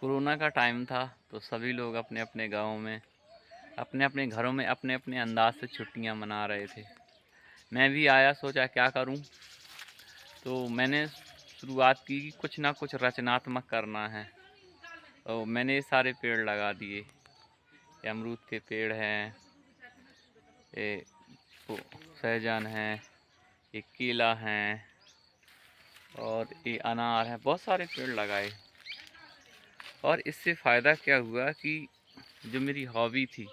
Corona का time था तो सभी लोग अपने अपने गाँव में अपने अपने घरों में अपने अपने अंदाज से छुट्टियां मना रहे थे। मैं भी आया, सोचा क्या करूं। तो मैंने शुरुआत की कि कुछ ना कुछ रचनात्मक करना है। तो मैंने ये सारे पेड़ लगा दिए। ये अमरूद के पेड़ हैं, ये सहजन है, ये केला हैं और ये अनार है। बहुत सारे पेड़ लगाए और इससे फ़ायदा क्या हुआ कि जो मेरी हॉबी थी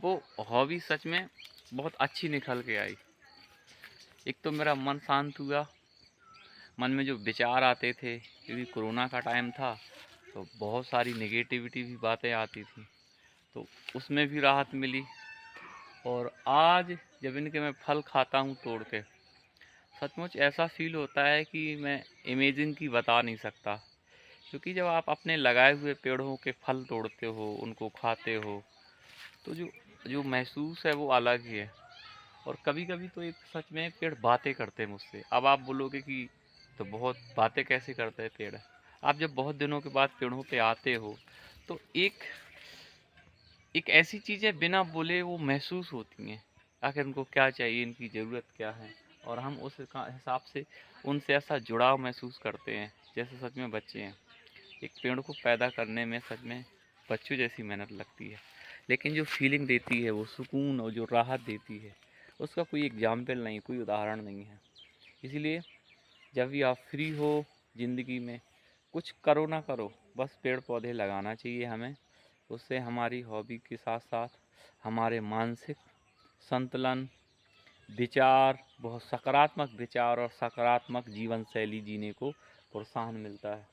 वो हॉबी सच में बहुत अच्छी निकल के आई। एक तो मेरा मन शांत हुआ, मन में जो विचार आते थे, क्योंकि कोरोना का टाइम था तो बहुत सारी नेगेटिविटी भी बातें आती थी, तो उसमें भी राहत मिली। और आज जब इनके मैं फल खाता हूँ तोड़ के, सचमुच ऐसा फील होता है कि मैं इमेजिन की बता नहीं सकता। क्योंकि जब आप अपने लगाए हुए पेड़ों के फल तोड़ते हो, उनको खाते हो, तो जो जो महसूस है वो अलग ही है। और कभी कभी तो एक सच में पेड़ बातें करते हैं मुझसे। अब आप बोलोगे कि तो बहुत बातें कैसे करते हैं पेड़। आप जब बहुत दिनों के बाद पेड़ों पे आते हो तो एक एक ऐसी चीज़ें बिना बोले वो महसूस होती हैं, आखिर उनको क्या चाहिए, इनकी ज़रूरत क्या है। और हम उस हिसाब से उनसे ऐसा जुड़ाव महसूस करते हैं जैसे सच में बच्चे हैं। एक पेड़ को पैदा करने में सच में बच्चों जैसी मेहनत लगती है, लेकिन जो फीलिंग देती है, वो सुकून और जो राहत देती है, उसका कोई एग्जाम्पल नहीं, कोई उदाहरण नहीं है। इसीलिए जब भी आप फ्री हो ज़िंदगी में, कुछ करो ना करो, बस पेड़ पौधे लगाना चाहिए हमें। उससे हमारी हॉबी के साथ साथ हमारे मानसिक संतुलन, विचार, बहुत सकारात्मक विचार और सकारात्मक जीवन शैली जीने को प्रोत्साहन मिलता है।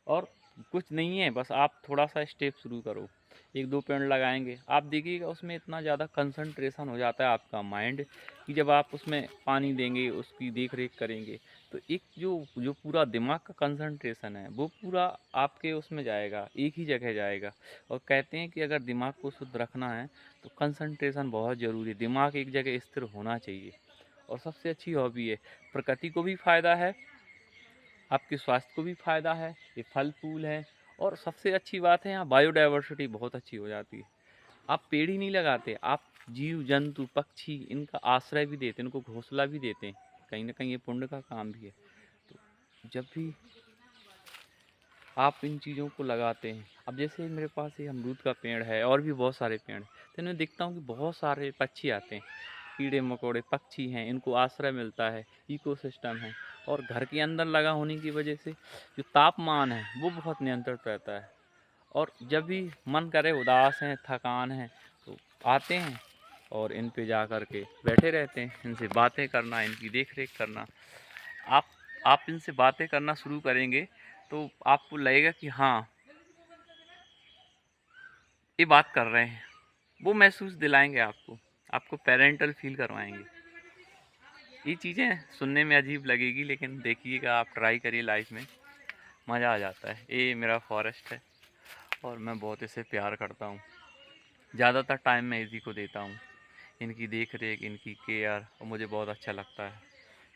और कुछ नहीं है, बस आप थोड़ा सा स्टेप शुरू करो। एक दो पेड़ लगाएंगे, आप देखिएगा उसमें इतना ज़्यादा कंसंट्रेशन हो जाता है आपका माइंड कि जब आप उसमें पानी देंगे, उसकी देख रेख करेंगे, तो एक जो जो पूरा दिमाग का कंसंट्रेशन है वो पूरा आपके उसमें जाएगा, एक ही जगह जाएगा। और कहते हैं कि अगर दिमाग को शुद्ध रखना है तो कंसंट्रेशन बहुत ज़रूरी है, दिमाग एक जगह स्थिर होना चाहिए। और सबसे अच्छी हॉबी है, प्रकृति को भी फ़ायदा है, आपके स्वास्थ्य को भी फ़ायदा है, ये फल फूल है। और सबसे अच्छी बात है, यहाँ बायोडाइवर्सिटी बहुत अच्छी हो जाती है। आप पेड़ ही नहीं लगाते, आप जीव जंतु पक्षी इनका आश्रय भी देते हैं, इनको घोंसला भी देते हैं। कहीं ना कहीं ये पुण्य का काम भी है। तो जब भी आप इन चीज़ों को लगाते हैं, अब जैसे मेरे पास ये अमरूद का पेड़ है और भी बहुत सारे पेड़ हैं, तो इनमें देखता हूँ कि बहुत सारे पक्षी आते हैं, कीड़े मकोड़े पक्षी हैं, इनको आश्रय मिलता है, इकोसिस्टम है। और घर के अंदर लगा होने की वजह से जो तापमान है वो बहुत नियंत्रित रहता है। और जब भी मन करे, उदास हैं, थकान है, तो आते हैं और इन पे जा कर के बैठे रहते हैं, इनसे बातें करना, इनकी देख रेख करना। आप आप इनसे बातें करना शुरू करेंगे तो आपको लगेगा कि हाँ, ये बात कर रहे हैं। वो महसूस दिलाएंगे आपको, आपको पेरेंटल फील करवाएंगे। ये चीज़ें सुनने में अजीब लगेगी, लेकिन देखिएगा, आप ट्राई करिए लाइफ में, मज़ा आ जाता है। ये मेरा फॉरेस्ट है और मैं बहुत इसे प्यार करता हूँ। ज़्यादातर टाइम मैं इसी को देता हूँ, इनकी देख रेख, इनकी केयर, और मुझे बहुत अच्छा लगता है।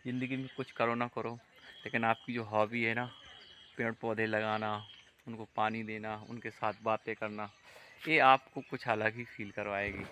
ज़िंदगी में कुछ करो ना करो, लेकिन आपकी जो हॉबी है ना, पेड़ पौधे लगाना, उनको पानी देना, उनके साथ बातें करना, ये आपको कुछ अलग ही फील करवाएगी।